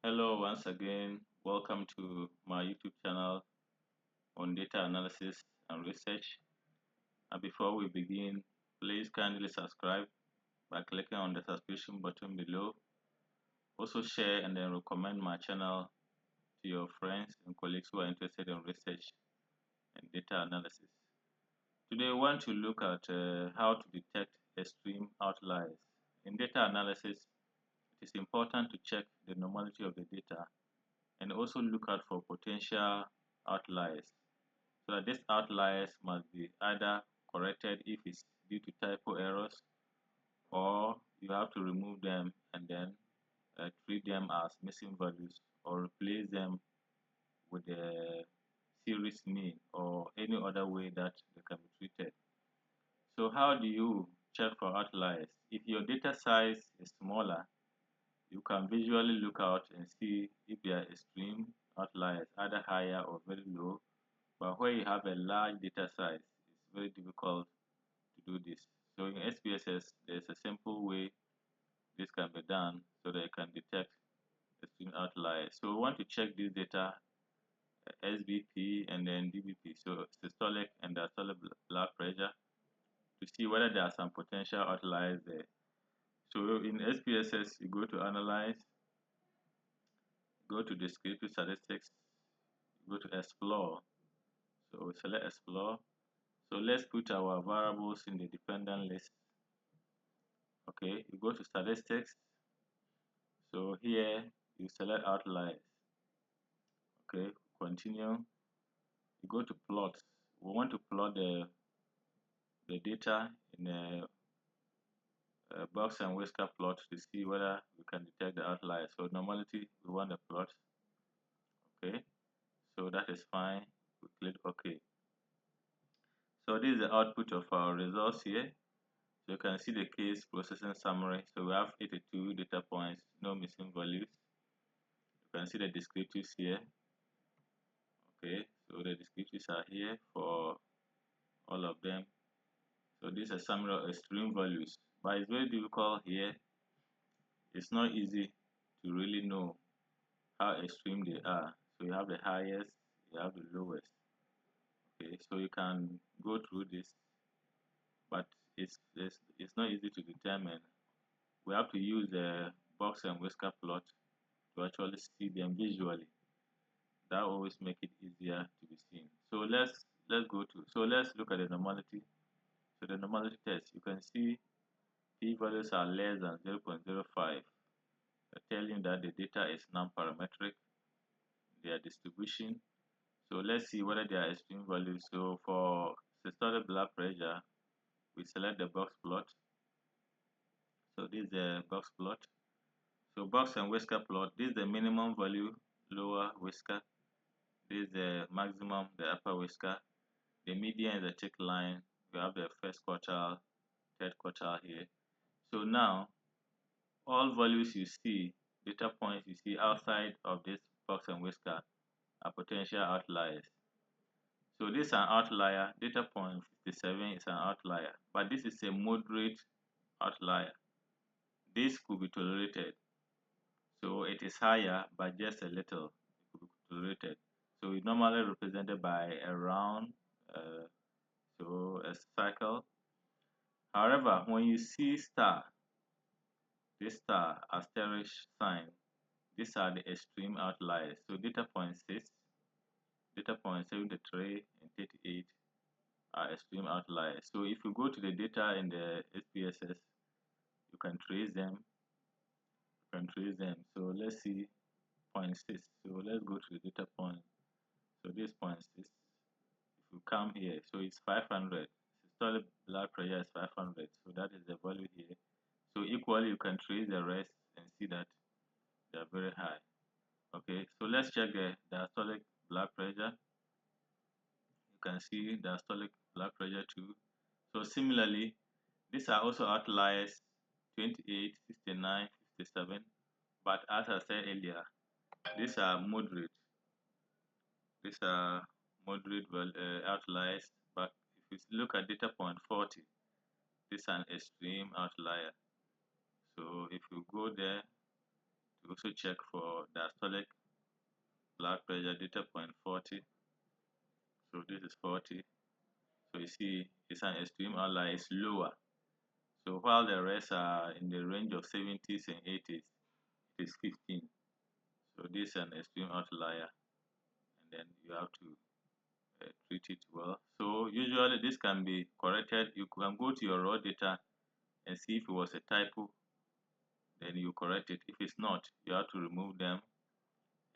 Hello, once again. Welcome to my YouTube channel on data analysis and research. And before we begin, please kindly subscribe by clicking on the subscription button below. Also share and then recommend my channel to your friends and colleagues who are interested in research and data analysis. Today, we want to look at how to detect extreme outliers. In data analysis, it is important to check the normality of the data and also look out for potential outliers. So that these outliers must be either corrected if it's due to typo errors, or you have to remove them and then treat them as missing values or replace them with a series mean or any other way that they can be treated. So how do you check for outliers? If your data size is smaller, you can visually look out and see if there are extreme outliers, either higher or very low. But where you have a large data size, it's very difficult to do this. So in SPSS, there's a simple way this can be done so that you can detect extreme outliers. So we want to check this data, SBP and then DBP, so systolic and diastolic blood pressure, to see whether there are some potential outliers there. So in SPSS, you go to Analyze, go to Descriptive Statistics, go to Explore. So we select Explore. So let's put our variables in the dependent list. Okay, you go to Statistics. So here you select Outliers. Okay, continue. You go to Plot. We want to plot the data in a box and whisker plot to see whether we can detect the outliers. So normality, we want a plot. Okay, so that is fine. We click OK. So this is the output of our results here. So you can see the case processing summary. So we have 82 data points, no missing values. You can see the descriptives here. Okay, so the descriptives are here for all of them. So this is a summary of extreme values, but it's very difficult here. It's not easy to really know how extreme they are. So you have the highest, you have the lowest. Okay, so you can go through this, but it's not easy to determine. We have to use the box and whisker plot to actually see them visually. That always make it easier to be seen. So let's look at the normality. So the normality test, you can see p values are less than 0.05, telling that the data is non-parametric, their distribution. So let's see whether they are extreme values. So for systolic blood pressure, we select the box plot. So this is the box plot. So box and whisker plot, this is the minimum value, lower whisker. This is the maximum, the upper whisker. The median is the thick line. We have the first quartile, third quartile here. So now, all values you see, data points you see outside of this box and whisker are potential outliers. So this is an outlier. Data point 57 is an outlier, but this is a moderate outlier. This could be tolerated. So it is higher, but just a little. It could be tolerated. So it's normally represented by a round, so a circle. However, when you see star, this star asterisk sign, these are the extreme outliers. So data point 6, data point 73, and 38 are extreme outliers. So if you go to the data in the SPSS, you can trace them. You can trace them. So let's see point 6. So let's go to the data point. So this point 6. If you come here, so it's 500. Systolic blood pressure is 500. So that is the value here. So equally, you can trace the rest and see that they are very high. Okay, so let's check the diastolic blood pressure. You can see diastolic blood pressure too. So similarly, these are also outliers 28, 69, 57. But as I said earlier, these are moderate. These are moderate outliers. But if you look at data point 40, this is an extreme outlier. So if you go there, to also check for diastolic blood pressure data point 40. So this is 40. So you see it's an extreme outlier, it's lower. So while the rest are in the range of 70s and 80s, it is 15. So this is an extreme outlier, and then you have to treat it well. So usually this can be corrected. You can go to your raw data and see if it was a typo, then you correct it. If it's not, you have to remove them.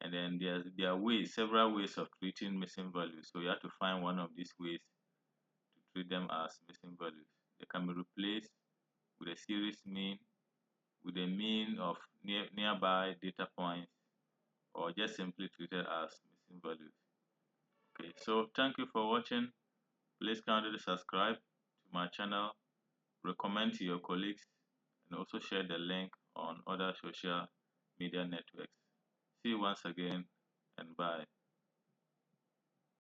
And then there are ways, several ways of treating missing values. So you have to find one of these ways to treat them as missing values. They can be replaced with a series mean, with a mean of nearby data points, or just simply treated as missing values. Okay, so thank you for watching. Please kindly subscribe to my channel, recommend to your colleagues, and also share the link on other social media networks. See you once again, and bye.